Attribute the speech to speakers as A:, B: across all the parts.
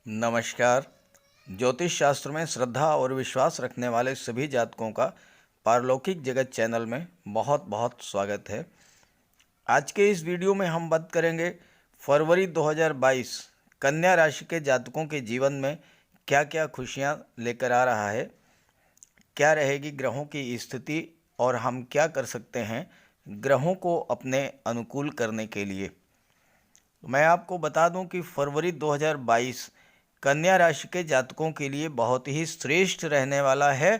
A: नमस्कार। ज्योतिष शास्त्र में श्रद्धा और विश्वास रखने वाले सभी जातकों का पारलौकिक जगत चैनल में बहुत बहुत स्वागत है। आज के इस वीडियो में हम बात करेंगे फरवरी 2022 कन्या राशि के जातकों के जीवन में क्या क्या खुशियां लेकर आ रहा है, क्या रहेगी ग्रहों की स्थिति और हम क्या कर सकते हैं ग्रहों को अपने अनुकूल करने के लिए। मैं आपको बता दूं कि फरवरी 2022 कन्या राशि के जातकों के लिए बहुत ही श्रेष्ठ रहने वाला है,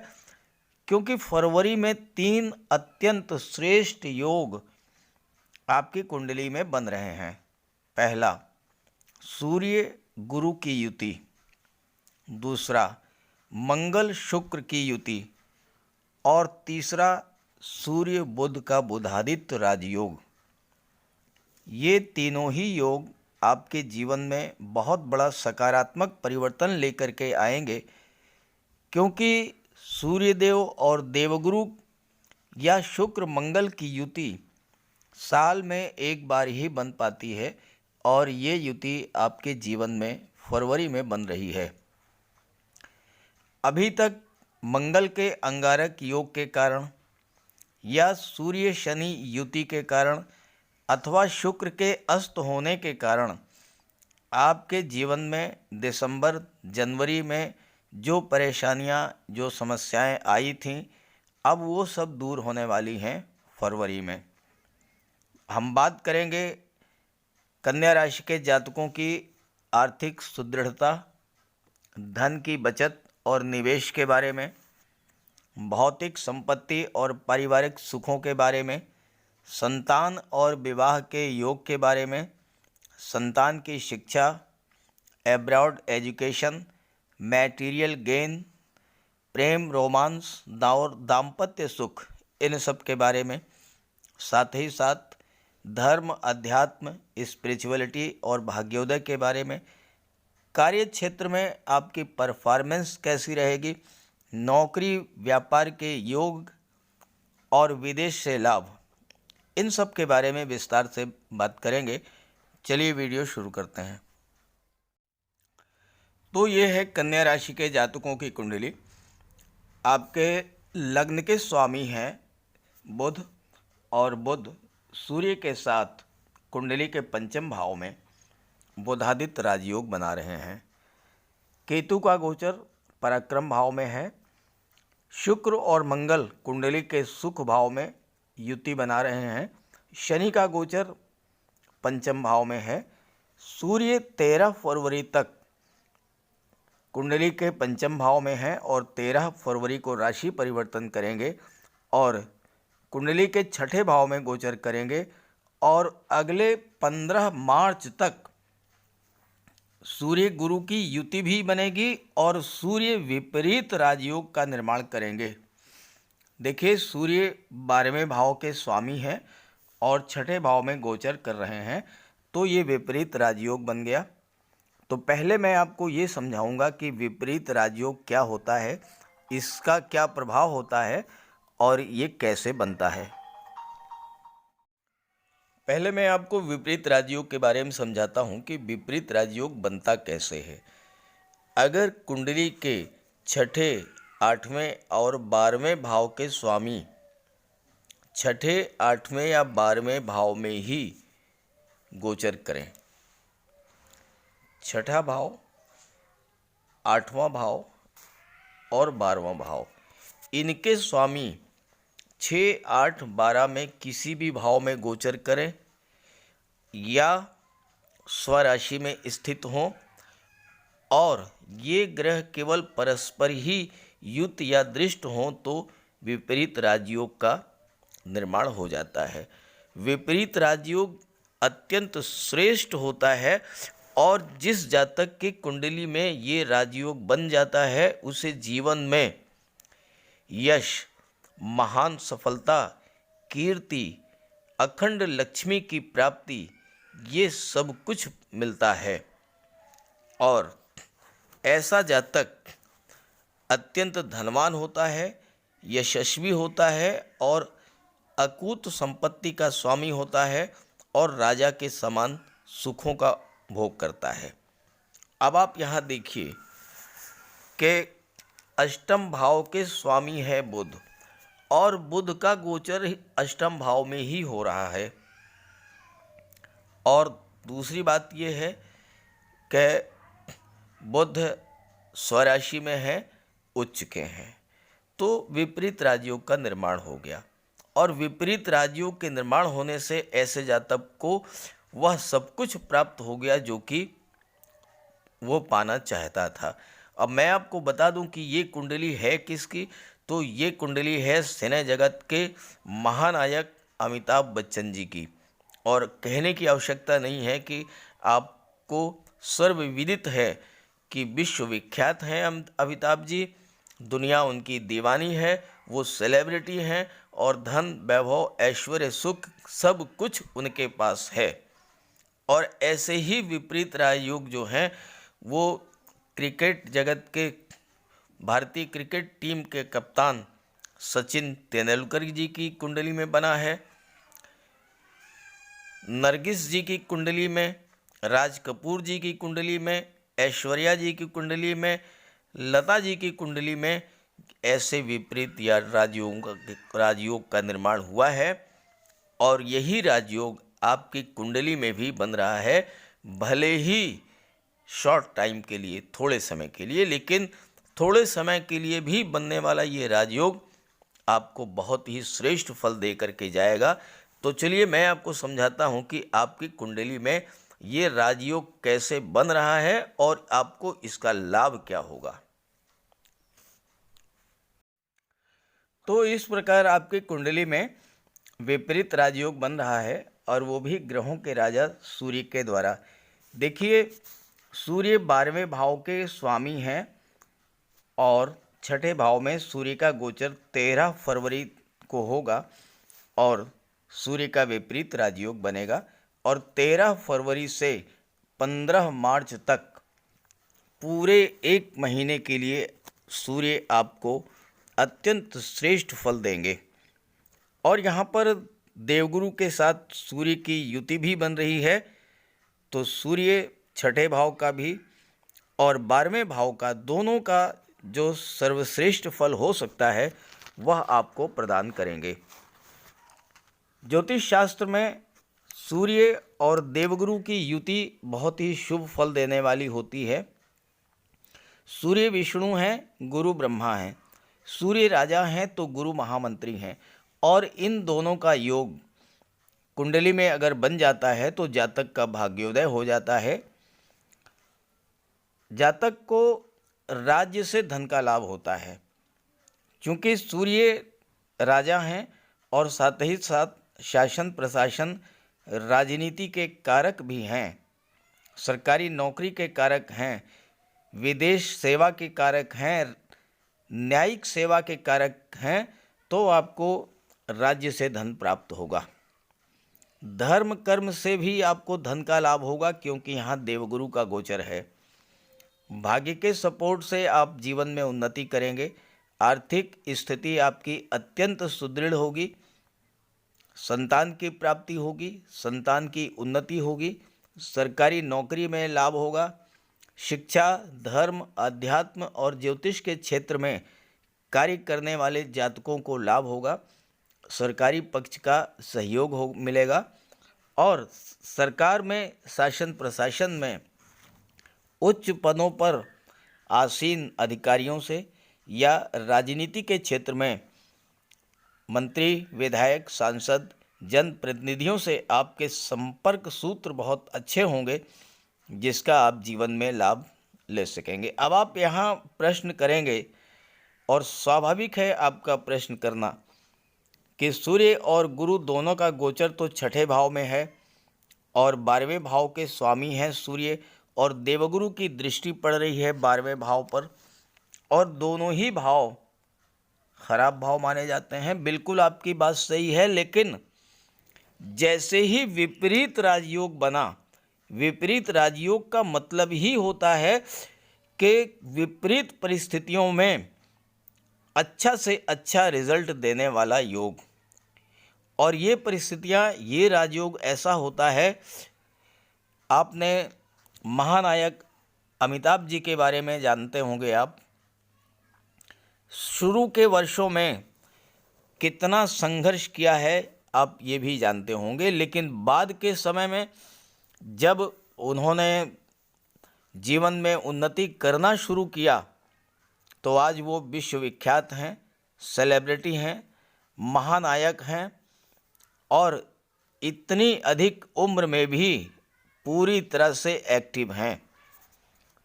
A: क्योंकि फरवरी में 3 अत्यंत श्रेष्ठ योग आपकी कुंडली में बन रहे हैं। पहला, सूर्य गुरु की युति। दूसरा, मंगल शुक्र की युति। और तीसरा, सूर्य बुध का बुधादित्य राजयोग। ये तीनों ही योग आपके जीवन में बहुत बड़ा सकारात्मक परिवर्तन लेकर के आएंगे, क्योंकि सूर्यदेव और देवगुरु या शुक्र मंगल की युति साल में एक बार ही बन पाती है और ये युति आपके जीवन में फरवरी में बन रही है। अभी तक मंगल के अंगारक योग के कारण या सूर्य शनि युति के कारण अथवा शुक्र के अस्त होने के कारण आपके जीवन में दिसंबर जनवरी में जो परेशानियां, जो समस्याएं आई थीं, अब वो सब दूर होने वाली हैं फरवरी में। हम बात करेंगे कन्या राशि के जातकों की आर्थिक सुदृढ़ता, धन की बचत और निवेश के बारे में, भौतिक संपत्ति और पारिवारिक सुखों के बारे में, संतान और विवाह के योग के बारे में, संतान की शिक्षा, एब्रॉड एजुकेशन, मैटीरियल गेन, प्रेम, रोमांस और दाम्पत्य सुख, इन सब के बारे में, साथ ही साथ धर्म, अध्यात्म, स्पिरिचुअलिटी और भाग्योदय के बारे में, कार्य क्षेत्र में आपकी परफॉर्मेंस कैसी रहेगी, नौकरी व्यापार के योग और विदेश से लाभ, इन सब के बारे में विस्तार से बात करेंगे। चलिए वीडियो शुरू करते हैं। तो ये है कन्या राशि के जातकों की कुंडली। आपके लग्न के स्वामी हैं बुध, और बुध सूर्य के साथ कुंडली के पंचम भाव में बुधादित्य राजयोग बना रहे हैं। केतु का गोचर पराक्रम भाव में है। शुक्र और मंगल कुंडली के सुख भाव में युति बना रहे हैं। शनि का गोचर पंचम भाव में है। सूर्य 13 फरवरी तक कुंडली के पंचम भाव में है और 13 फरवरी को राशि परिवर्तन करेंगे और कुंडली के छठे भाव में गोचर करेंगे, और अगले 15 मार्च तक सूर्य गुरु की युति भी बनेगी और सूर्य विपरीत राजयोग का निर्माण करेंगे। देखिए, सूर्य 12वें भाव के स्वामी हैं और छठे भाव में गोचर कर रहे हैं, तो ये विपरीत राजयोग बन गया। तो पहले मैं आपको ये समझाऊंगा कि विपरीत राजयोग क्या होता है, इसका क्या प्रभाव होता है और ये कैसे बनता है। पहले मैं आपको विपरीत राजयोग के बारे में समझाता हूँ कि विपरीत राजयोग बनता कैसे है। अगर कुंडली के छठे, 8वें और 12वें भाव के स्वामी छठे, 8वें या 12वें भाव में ही गोचर करें, छठा भाव, 8वां भाव और 12वां भाव, इनके स्वामी 6, 8, 12 में किसी भी भाव में गोचर करें या स्वराशि में स्थित हों, और ये ग्रह केवल परस्पर ही युत या दृष्ट हों, तो विपरीत राजयोग का निर्माण हो जाता है। विपरीत राजयोग अत्यंत श्रेष्ठ होता है, और जिस जातक की कुंडली में ये राजयोग बन जाता है उसे जीवन में यश, महान सफलता, कीर्ति, अखंड लक्ष्मी की प्राप्ति, ये सब कुछ मिलता है। और ऐसा जातक अत्यंत धनवान होता है, यशस्वी होता है और अकूत संपत्ति का स्वामी होता है और राजा के समान सुखों का भोग करता है। अब आप यहाँ देखिए कि अष्टम भाव के स्वामी है बुध, और बुध का गोचर अष्टम भाव में ही हो रहा है। और दूसरी बात यह है कि बुध स्वराशि में है, उच्च के हैं, तो विपरीत राजयोग का निर्माण हो गया। और विपरीत राजयोग के निर्माण होने से ऐसे जातक को वह सब कुछ प्राप्त हो गया जो कि वो पाना चाहता था। अब मैं आपको बता दूं कि ये कुंडली है किसकी, तो ये कुंडली है सिने जगत के महानायक अमिताभ बच्चन जी की। और कहने की आवश्यकता नहीं है कि आपको सर्वविदित है कि विश्वविख्यात हैं अमिताभ जी, दुनिया उनकी दीवानी है, वो सेलिब्रिटी हैं और धन वैभव ऐश्वर्य सुख सब कुछ उनके पास है। और ऐसे ही विपरीत राजयोग जो हैं वो क्रिकेट जगत के भारतीय क्रिकेट टीम के कप्तान सचिन तेंदुलकर जी की कुंडली में बना है, नरगिस जी की कुंडली में, राज कपूर जी की कुंडली में, ऐश्वर्या जी की कुंडली में, लता जी की कुंडली में ऐसे विपरीत या राजयोग का निर्माण हुआ है। और यही राजयोग आपकी कुंडली में भी बन रहा है, भले ही शॉर्ट टाइम के लिए, थोड़े समय के लिए, लेकिन थोड़े समय के लिए भी बनने वाला ये राजयोग आपको बहुत ही श्रेष्ठ फल दे करके जाएगा। तो चलिए मैं आपको समझाता हूँ कि आपकी कुंडली में ये राजयोग कैसे बन रहा है और आपको इसका लाभ क्या होगा। तो इस प्रकार आपकी कुंडली में विपरीत राजयोग बन रहा है, और वो भी ग्रहों के राजा सूर्य के द्वारा। देखिए, सूर्य 12वें भाव के स्वामी हैं और छठे भाव में सूर्य का गोचर 13 फरवरी को होगा और सूर्य का विपरीत राजयोग बनेगा। और 13 फरवरी से 15 मार्च तक पूरे एक महीने के लिए सूर्य आपको अत्यंत श्रेष्ठ फल देंगे। और यहाँ पर देवगुरु के साथ सूर्य की युति भी बन रही है, तो सूर्य छठे भाव का भी और 12वें भाव का, दोनों का जो सर्वश्रेष्ठ फल हो सकता है वह आपको प्रदान करेंगे। ज्योतिष शास्त्र में सूर्य और देवगुरु की युति बहुत ही शुभ फल देने वाली होती है। सूर्य विष्णु हैं, गुरु ब्रह्मा हैं, सूर्य राजा हैं तो गुरु महामंत्री हैं, और इन दोनों का योग कुंडली में अगर बन जाता है तो जातक का भाग्योदय हो जाता है। जातक को राज्य से धन का लाभ होता है, क्योंकि सूर्य राजा हैं और साथ ही साथ शासन प्रशासन राजनीति के कारक भी हैं, सरकारी नौकरी के कारक हैं, विदेश सेवा के कारक हैं, न्यायिक सेवा के कारक हैं, तो आपको राज्य से धन प्राप्त होगा। धर्म कर्म से भी आपको धन का लाभ होगा, क्योंकि यहाँ देवगुरु का गोचर है। भाग्य के सपोर्ट से आप जीवन में उन्नति करेंगे, आर्थिक स्थिति आपकी अत्यंत सुदृढ़ होगी, संतान की प्राप्ति होगी, संतान की उन्नति होगी, सरकारी नौकरी में लाभ होगा, शिक्षा, धर्म, अध्यात्म और ज्योतिष के क्षेत्र में कार्य करने वाले जातकों को लाभ होगा, सरकारी पक्ष का सहयोग मिलेगा, और सरकार में, शासन प्रशासन में उच्च पदों पर आसीन अधिकारियों से या राजनीति के क्षेत्र में मंत्री, विधायक, सांसद, जनप्रतिनिधियों से आपके संपर्क सूत्र बहुत अच्छे होंगे, जिसका आप जीवन में लाभ ले सकेंगे। अब आप यहाँ प्रश्न करेंगे, और स्वाभाविक है आपका प्रश्न करना, कि सूर्य और गुरु दोनों का गोचर तो छठे भाव में है और 12वें भाव के स्वामी हैं सूर्य, और देवगुरु की दृष्टि पड़ रही है 12वें भाव पर, और दोनों ही भाव खराब भाव माने जाते हैं। बिल्कुल आपकी बात सही है, लेकिन जैसे ही विपरीत राजयोग बना, विपरीत राजयोग का मतलब ही होता है कि विपरीत परिस्थितियों में अच्छा से अच्छा रिजल्ट देने वाला योग। और ये परिस्थितियाँ, ये राजयोग ऐसा होता है, आपने महानायक अमिताभ जी के बारे में जानते होंगे आप। शुरू के वर्षों में कितना संघर्ष किया है आप ये भी जानते होंगे, लेकिन बाद के समय में जब उन्होंने जीवन में उन्नति करना शुरू किया तो आज वो विश्वविख्यात हैं, सेलिब्रिटी हैं, महानायक हैं और इतनी अधिक उम्र में भी पूरी तरह से एक्टिव हैं।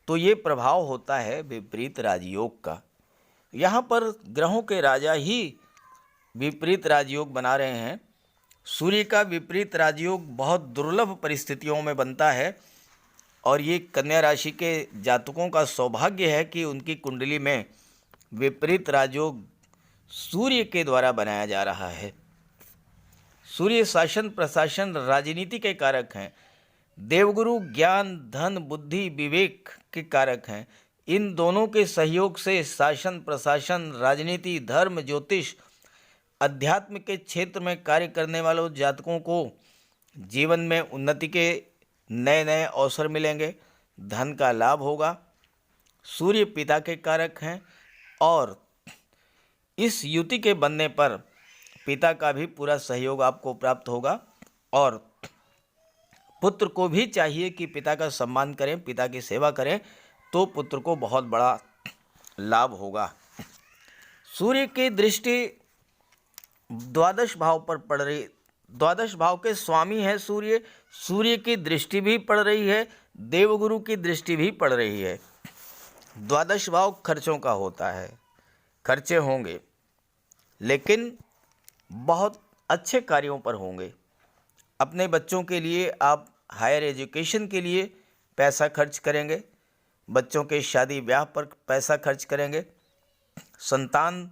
A: तो ये प्रभाव होता है विपरीत राजयोग का। यहाँ पर ग्रहों के राजा ही विपरीत राजयोग बना रहे हैं। सूर्य का विपरीत राजयोग बहुत दुर्लभ परिस्थितियों में बनता है और ये कन्या राशि के जातकों का सौभाग्य है कि उनकी कुंडली में विपरीत राजयोग सूर्य के द्वारा बनाया जा रहा है। सूर्य शासन, प्रशासन, राजनीति के कारक हैं। देवगुरु ज्ञान, धन, बुद्धि, विवेक के कारक हैं। इन दोनों के सहयोग से शासन, प्रशासन, राजनीति, धर्म, ज्योतिष, अध्यात्म के क्षेत्र में कार्य करने वालों जातकों को जीवन में उन्नति के नए नए अवसर मिलेंगे, धन का लाभ होगा। सूर्य पिता के कारक हैं और इस युति के बनने पर पिता का भी पूरा सहयोग आपको प्राप्त होगा और पुत्र को भी चाहिए कि पिता का सम्मान करें, पिता की सेवा करें, तो पुत्र को बहुत बड़ा लाभ होगा। सूर्य की दृष्टि द्वादश भाव पर पड़ रही, द्वादश भाव के स्वामी है सूर्य। सूर्य की दृष्टि भी पड़ रही है, देवगुरु की दृष्टि भी पड़ रही है। द्वादश भाव खर्चों का होता है, खर्चे होंगे लेकिन बहुत अच्छे कार्यों पर होंगे। अपने बच्चों के लिए आप हायर एजुकेशन के लिए पैसा खर्च करेंगे, बच्चों के शादी ब्याह पर पैसा खर्च करेंगे, संतान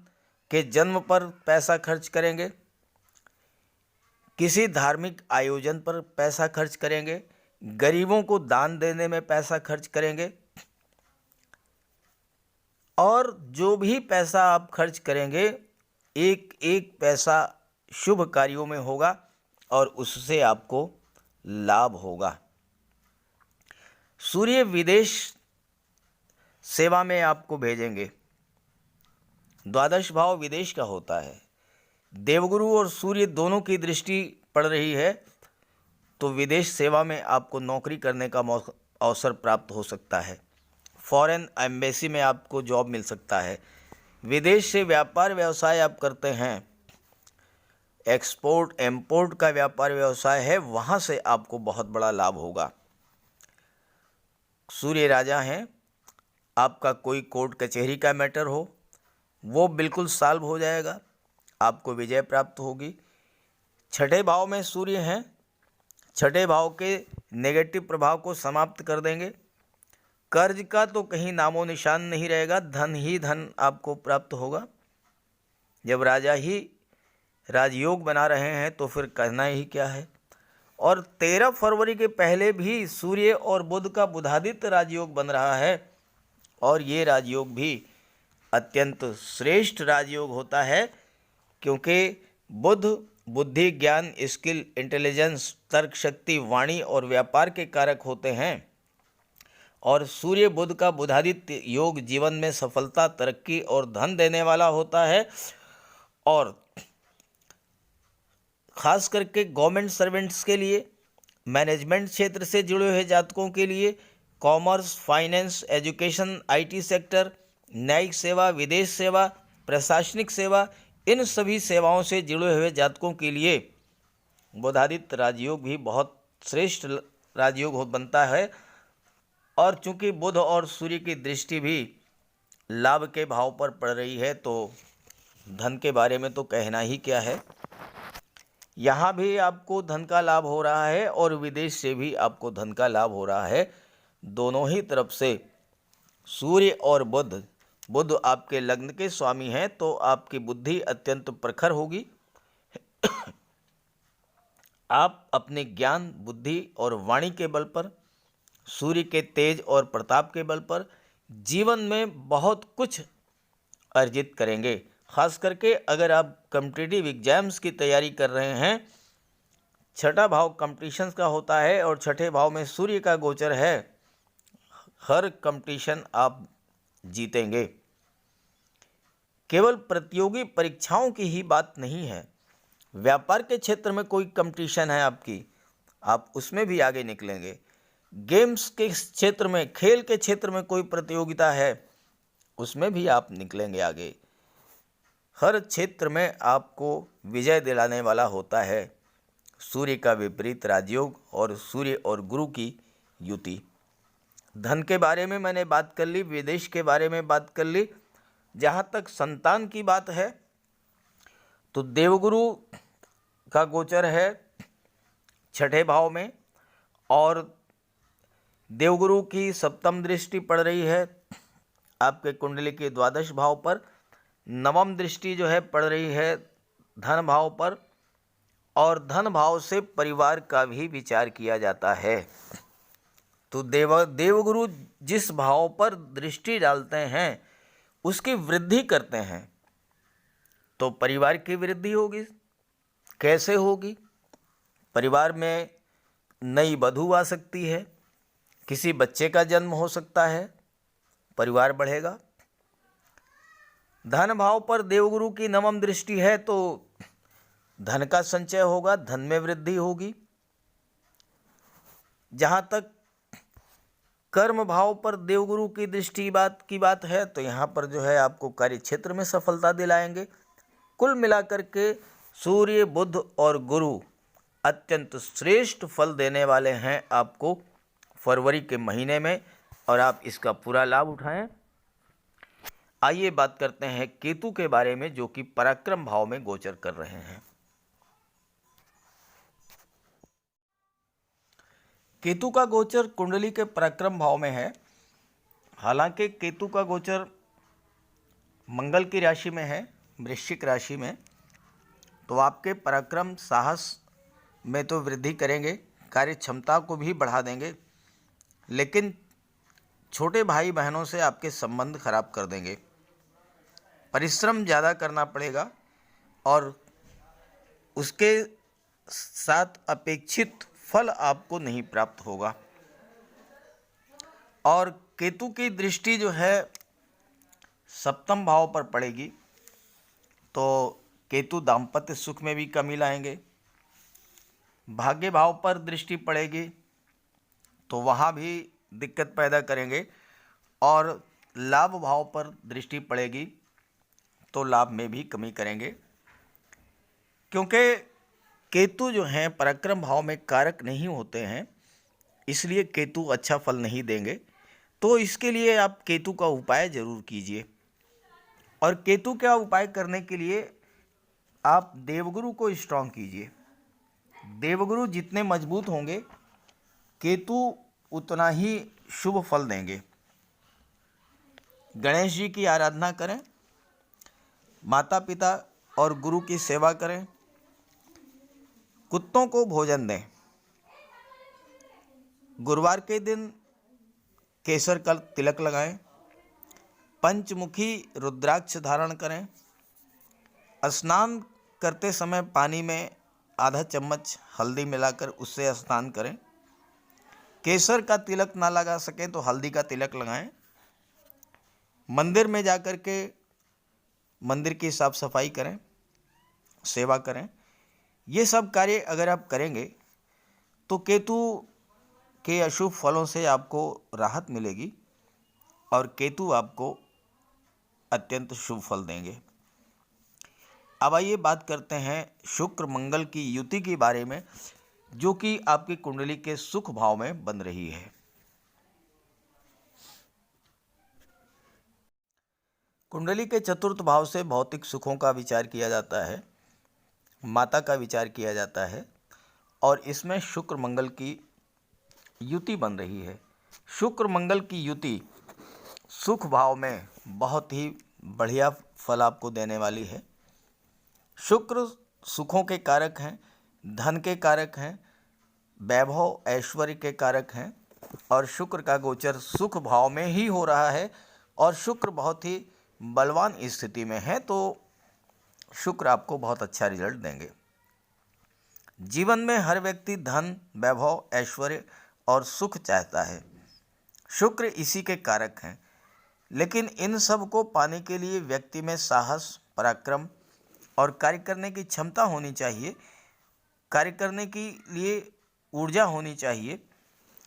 A: के जन्म पर पैसा खर्च करेंगे, किसी धार्मिक आयोजन पर पैसा खर्च करेंगे, गरीबों को दान देने में पैसा खर्च करेंगे और जो भी पैसा आप खर्च करेंगे एक एक पैसा शुभ कार्यों में होगा और उससे आपको लाभ होगा। सूर्य विदेश सेवा में आपको भेजेंगे। द्वादश भाव विदेश का होता है। देवगुरु और सूर्य दोनों की दृष्टि पड़ रही है तो विदेश सेवा में आपको नौकरी करने का अवसर प्राप्त हो सकता है। फॉरेन एम्बेसी में आपको जॉब मिल सकता है। विदेश से व्यापार व्यवसाय आप करते हैं, एक्सपोर्ट इंपोर्ट का व्यापार व्यवसाय है, वहाँ से आपको बहुत बड़ा लाभ होगा। सूर्य राजा हैं। आपका कोई कोर्ट कचहरी का मैटर हो वो बिल्कुल सॉल्व हो जाएगा, आपको विजय प्राप्त होगी। छठे भाव में सूर्य हैं, छठे भाव के नेगेटिव प्रभाव को समाप्त कर देंगे। कर्ज का तो कहीं नामो निशान नहीं रहेगा, धन ही धन आपको प्राप्त होगा। जब राजा ही राजयोग बना रहे हैं तो फिर कहना ही क्या है। और 13 फरवरी के पहले भी सूर्य और बुध का बुधादित्य राजयोग बन रहा है और ये राजयोग भी अत्यंत श्रेष्ठ राजयोग होता है क्योंकि बुध बुद्धि, ज्ञान, स्किल, इंटेलिजेंस, तर्क शक्ति, वाणी और व्यापार के कारक होते हैं और सूर्य बुध का बुधादित्य योग जीवन में सफलता, तरक्की और धन देने वाला होता है। और खास करके गवर्नमेंट सर्वेंट्स के लिए, मैनेजमेंट क्षेत्र से जुड़े हुए जातकों के लिए, commerce, finance, education, IT sector, न्यायिक सेवा, विदेश सेवा, प्रशासनिक सेवा, इन सभी सेवाओं से जुड़े हुए जातकों के लिए बुधादित्य राजयोग भी बहुत श्रेष्ठ राजयोग बनता है। और चूंकि बुध और सूर्य की दृष्टि भी लाभ के भाव पर पड़ रही है तो धन के बारे में तो कहना ही क्या है। यहाँ भी आपको धन का लाभ हो रहा है और विदेश से भी आपको धन का लाभ हो रहा है। दोनों ही तरफ से सूर्य और बुध, बुध आपके लग्न के स्वामी हैं तो आपकी बुद्धि अत्यंत प्रखर होगी। आप अपने ज्ञान, बुद्धि और वाणी के बल पर, सूर्य के तेज और प्रताप के बल पर जीवन में बहुत कुछ अर्जित करेंगे। खास करके अगर आप कॉम्पिटिटिव एग्जाम्स की तैयारी कर रहे हैं, छठा भाव कॉम्पिटिशन्स का होता है और छठे भाव में सूर्य का गोचर है। हर कंपटीशन आप जीतेंगे। केवल प्रतियोगी परीक्षाओं की ही बात नहीं है, व्यापार के क्षेत्र में कोई कंपटीशन है आपकी, आप उसमें भी आगे निकलेंगे। गेम्स के क्षेत्र में, खेल के क्षेत्र में कोई प्रतियोगिता है, उसमें भी आप निकलेंगे आगे। हर क्षेत्र में आपको विजय दिलाने वाला होता है सूर्य का विपरीत राजयोग और सूर्य और गुरु की युति। धन के बारे में मैंने बात कर ली, विदेश के बारे में बात कर ली। जहाँ तक संतान की बात है तो देवगुरु का गोचर है छठे भाव में और देवगुरु की सप्तम दृष्टि पड़ रही है आपके कुंडली के द्वादश भाव पर। नवम दृष्टि जो है पड़ रही है धन भाव पर और धन भाव से परिवार का भी विचार किया जाता है। तो देवगुरु जिस भाव पर दृष्टि डालते हैं उसकी वृद्धि करते हैं, तो परिवार की वृद्धि होगी। कैसे होगी? परिवार में नई वधू आ सकती है, किसी बच्चे का जन्म हो सकता है, परिवार बढ़ेगा। धन भाव पर देवगुरु की नवम दृष्टि है तो धन का संचय होगा, धन में वृद्धि होगी। जहाँ तक कर्म भाव पर देवगुरु की दृष्टि की बात है तो यहाँ पर जो है आपको कार्य क्षेत्र में सफलता दिलाएंगे। कुल मिलाकर के सूर्य, बुध और गुरु अत्यंत श्रेष्ठ फल देने वाले हैं आपको फरवरी के महीने में और आप इसका पूरा लाभ उठाएं। आइए बात करते हैं केतु के बारे में, जो कि पराक्रम भाव में गोचर कर रहे हैं। केतु का गोचर कुंडली के पराक्रम भाव में है। हालांकि केतु का गोचर मंगल की राशि में है, वृश्चिक राशि में, तो आपके पराक्रम साहस में तो वृद्धि करेंगे, कार्य क्षमता को भी बढ़ा देंगे, लेकिन छोटे भाई बहनों से आपके संबंध खराब कर देंगे। परिश्रम ज़्यादा करना पड़ेगा और उसके साथ अपेक्षित फल आपको नहीं प्राप्त होगा। और केतु की दृष्टि जो है सप्तम भाव पर पड़ेगी तो केतु दाम्पत्य सुख में भी कमी लाएंगे। भाग्य भाव पर दृष्टि पड़ेगी तो वहाँ भी दिक्कत पैदा करेंगे और लाभ भाव पर दृष्टि पड़ेगी तो लाभ में भी कमी करेंगे, क्योंकि केतु जो हैं पराक्रम भाव में कारक नहीं होते हैं, इसलिए केतु अच्छा फल नहीं देंगे। तो इसके लिए आप केतु का उपाय जरूर कीजिए। और केतु का उपाय करने के लिए आप देवगुरु को स्ट्रांग कीजिए। देवगुरु जितने मजबूत होंगे केतु उतना ही शुभ फल देंगे। गणेश जी की आराधना करें, माता पिता और गुरु की सेवा करें, कुत्तों को भोजन दें। गुरुवार के दिन केसर का तिलक लगाएं, पंचमुखी रुद्राक्ष धारण करें, स्नान करते समय पानी में आधा चम्मच हल्दी मिलाकर उससे स्नान करें। केसर का तिलक ना लगा सकें तो हल्दी का तिलक लगाएं। मंदिर में जाकर के मंदिर की साफ सफाई करें, सेवा करें। ये सब कार्य अगर आप करेंगे तो केतु के अशुभ फलों से आपको राहत मिलेगी और केतु आपको अत्यंत शुभ फल देंगे। अब आइए बात करते हैं शुक्र मंगल की युति के बारे में, जो कि आपकी कुंडली के सुख भाव में बन रही है। कुंडली के चतुर्थ भाव से भौतिक सुखों का विचार किया जाता है, माता का विचार किया जाता है और इसमें शुक्र मंगल की युति बन रही है। शुक्र मंगल की युति सुख भाव में बहुत ही बढ़िया फल आपको देने वाली है। शुक्र सुखों के कारक हैं, धन के कारक हैं, वैभव ऐश्वर्य के कारक हैं और शुक्र का गोचर सुख भाव में ही हो रहा है और शुक्र बहुत ही बलवान स्थिति में है, तो शुक्र आपको बहुत अच्छा रिजल्ट देंगे। जीवन में हर व्यक्ति धन, वैभव, ऐश्वर्य और सुख चाहता है। शुक्र इसी के कारक हैं। लेकिन इन सब को पाने के लिए व्यक्ति में साहस, पराक्रम और कार्य करने की क्षमता होनी चाहिए, कार्य करने के लिए ऊर्जा होनी चाहिए,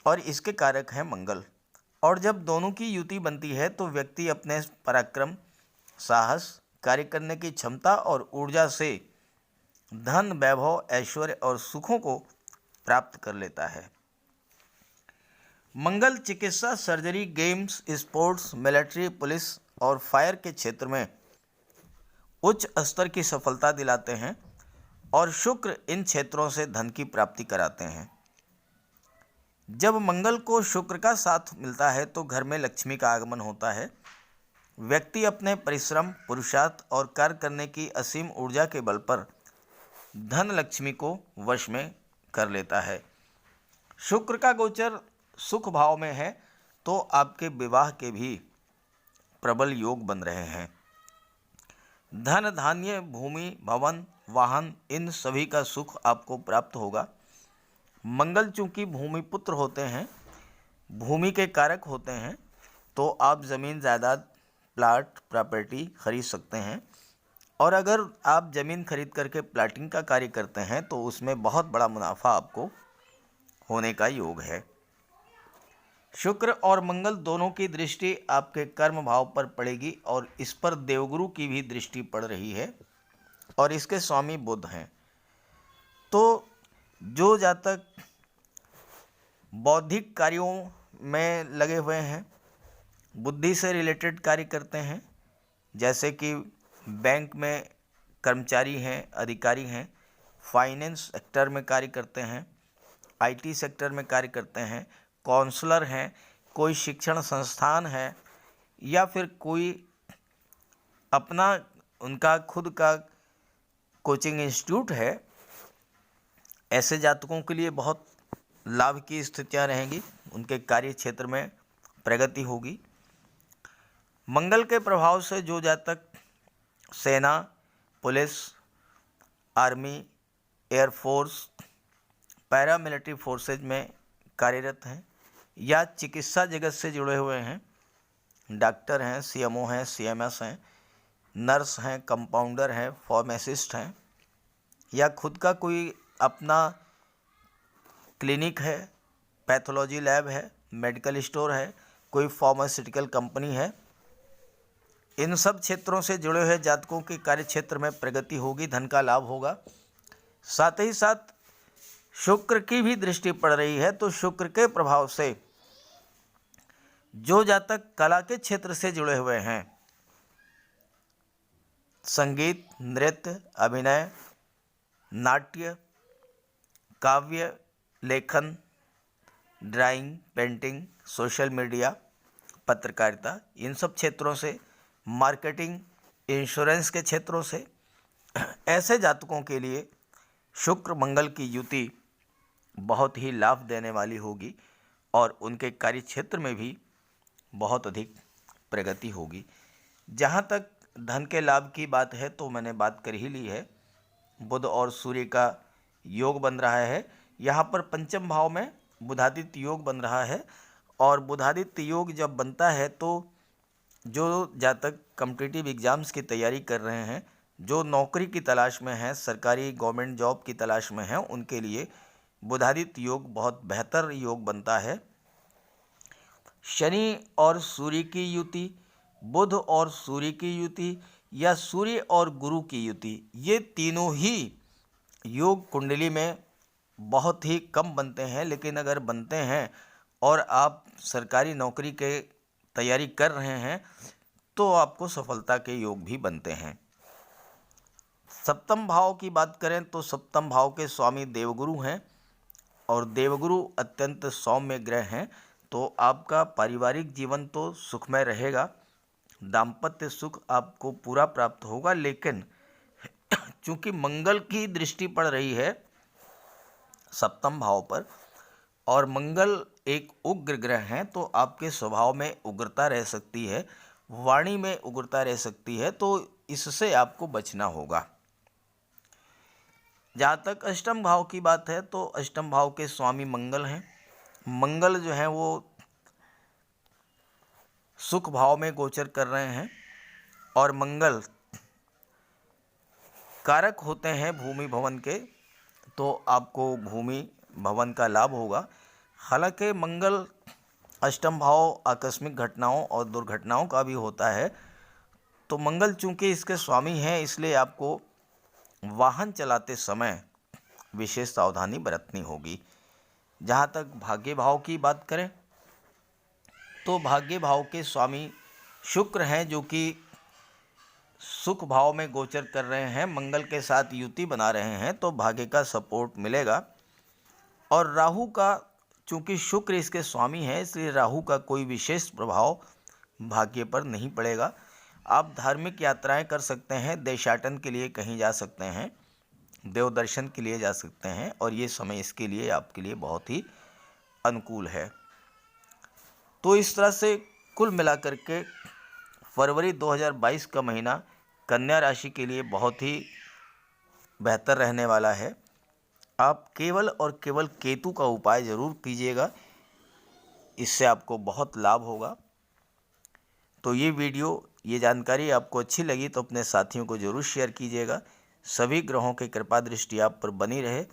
A: और इसके कारक हैं मंगल। और जब दोनों की युति बनती है तो व्यक्ति अपने पराक्रम, साहस, कार्य करने की क्षमता और ऊर्जा से धन, वैभव, ऐश्वर्य और सुखों को प्राप्त कर लेता है। मंगल चिकित्सा, surgery, games, sports, military, police और फायर के क्षेत्र में उच्च स्तर की सफलता दिलाते हैं, और शुक्र इन क्षेत्रों से धन की प्राप्ति कराते हैं। जब मंगल को शुक्र का साथ मिलता है तो घर में लक्ष्मी का आगमन होता है। व्यक्ति अपने परिश्रम, पुरुषार्थ और कार्य करने की असीम ऊर्जा के बल पर धन लक्ष्मी को वश में कर लेता है। शुक्र का गोचर सुख भाव में है तो आपके विवाह के भी प्रबल योग बन रहे हैं। धन, धान्य, भूमि, भवन, वाहन, इन सभी का सुख आपको प्राप्त होगा। मंगल चूंकि भूमि पुत्र होते हैं, भूमि के कारक होते हैं, तो आप ज़मीन, जायदाद, प्लाट, प्रॉपर्टी खरीद सकते हैं। और अगर आप ज़मीन खरीद करके प्लाटिंग का कार्य करते हैं तो उसमें बहुत बड़ा मुनाफा आपको होने का योग है। शुक्र और मंगल दोनों की दृष्टि आपके कर्म भाव पर पड़ेगी, और इस पर देवगुरु की भी दृष्टि पड़ रही है, और इसके स्वामी बुध हैं। तो जो जातक बौद्धिक कार्यों में लगे हुए हैं, बुद्धि से रिलेटेड कार्य करते हैं, जैसे कि बैंक में कर्मचारी हैं, अधिकारी हैं, फाइनेंस सेक्टर में कार्य करते हैं, आईटी सेक्टर में कार्य करते हैं, काउंसलर हैं, कोई शिक्षण संस्थान है, या फिर कोई अपना उनका खुद का कोचिंग इंस्टीट्यूट है, ऐसे जातकों के लिए बहुत लाभ की स्थितियां रहेंगी। उनके कार्य क्षेत्र में प्रगति होगी। मंगल के प्रभाव से जो जातक सेना, police, army, air force, paramilitary forces में कार्यरत हैं, या चिकित्सा जगत से जुड़े हुए हैं, डॉक्टर हैं, सीएमओ हैं, सीएमएस हैं, नर्स हैं, कंपाउंडर हैं, फार्मासिस्ट हैं, या खुद का कोई अपना क्लिनिक है, पैथोलॉजी लैब है, मेडिकल स्टोर है, कोई फार्मास्यूटिकल कंपनी है, इन सब क्षेत्रों से जुड़े हुए जातकों के कार्य क्षेत्र में प्रगति होगी, धन का लाभ होगा। साथ ही साथ शुक्र की भी दृष्टि पड़ रही है, तो शुक्र के प्रभाव से जो जातक कला के क्षेत्र से जुड़े हुए हैं, संगीत, नृत्य, अभिनय, नाट्य, काव्य, लेखन, ड्राइंग, पेंटिंग, सोशल मीडिया, पत्रकारिता, इन सब क्षेत्रों से, मार्केटिंग, इंश्योरेंस के क्षेत्रों से, ऐसे जातकों के लिए शुक्र मंगल की युति बहुत ही लाभ देने वाली होगी, और उनके कार्य क्षेत्र में भी बहुत अधिक प्रगति होगी। जहाँ तक धन के लाभ की बात है तो मैंने बात कर ही ली है। बुध और सूर्य का योग बन रहा है, यहाँ पर पंचम भाव में बुधादित्य योग बन रहा है। और बुधादित्य योग जब बनता है तो जो जातक कॉम्पिटिटिव एग्ज़ाम्स की तैयारी कर रहे हैं, जो नौकरी की तलाश में हैं, सरकारी गवर्नमेंट जॉब की तलाश में हैं, उनके लिए बुधादित्य योग बहुत बेहतर योग बनता है। शनि और सूर्य की युति, बुध और सूर्य की युति, या सूर्य और गुरु की युति, ये तीनों ही योग कुंडली में बहुत ही कम बनते हैं। लेकिन अगर बनते हैं और आप सरकारी नौकरी के तैयारी कर रहे हैं तो आपको सफलता के योग भी बनते हैं। सप्तम भाव की बात करें तो सप्तम भाव के स्वामी देवगुरु हैं, और देवगुरु अत्यंत सौम्य ग्रह हैं, तो आपका पारिवारिक जीवन तो सुखमय रहेगा, दाम्पत्य सुख आपको पूरा प्राप्त होगा। लेकिन चूंकि मंगल की दृष्टि पड़ रही है सप्तम भाव पर, और मंगल एक उग्र ग्रह हैं, तो आपके स्वभाव में उग्रता रह सकती है, वाणी में उग्रता रह सकती है, तो इससे आपको बचना होगा। जहाँ तक अष्टम भाव की बात है तो अष्टम भाव के स्वामी मंगल हैं। मंगल जो है वो सुख भाव में गोचर कर रहे हैं और मंगल कारक होते हैं भूमि भवन के, तो आपको भूमि भवन का लाभ होगा। हालांकि मंगल अष्टम भाव आकस्मिक घटनाओं और दुर्घटनाओं का भी होता है, तो मंगल चूंकि इसके स्वामी हैं इसलिए आपको वाहन चलाते समय विशेष सावधानी बरतनी होगी। जहाँ तक भाग्य भाव की बात करें तो भाग्य भाव के स्वामी शुक्र हैं, जो कि सुख भाव में गोचर कर रहे हैं, मंगल के साथ युति बना रहे हैं, तो भाग्य का सपोर्ट मिलेगा। और राहु का, चूंकि शुक्र इसके स्वामी हैं इसलिए राहु का कोई विशेष प्रभाव भाग्य पर नहीं पड़ेगा। आप धार्मिक यात्राएं कर सकते हैं, देशाटन के लिए कहीं जा सकते हैं, देव दर्शन के लिए जा सकते हैं, और ये समय इसके लिए आपके लिए बहुत ही अनुकूल है। तो इस तरह से कुल मिलाकर के फरवरी 2022 का महीना कन्या राशि के लिए बहुत ही बेहतर रहने वाला है। आप केवल और केवल केतु का उपाय ज़रूर कीजिएगा, इससे आपको बहुत लाभ होगा। तो ये वीडियो, ये जानकारी आपको अच्छी लगी तो अपने साथियों को ज़रूर शेयर कीजिएगा। सभी ग्रहों की कृपा दृष्टि आप पर बनी रहे,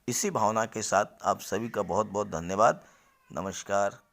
A: इसी भावना के साथ आप सभी का बहुत बहुत धन्यवाद। नमस्कार।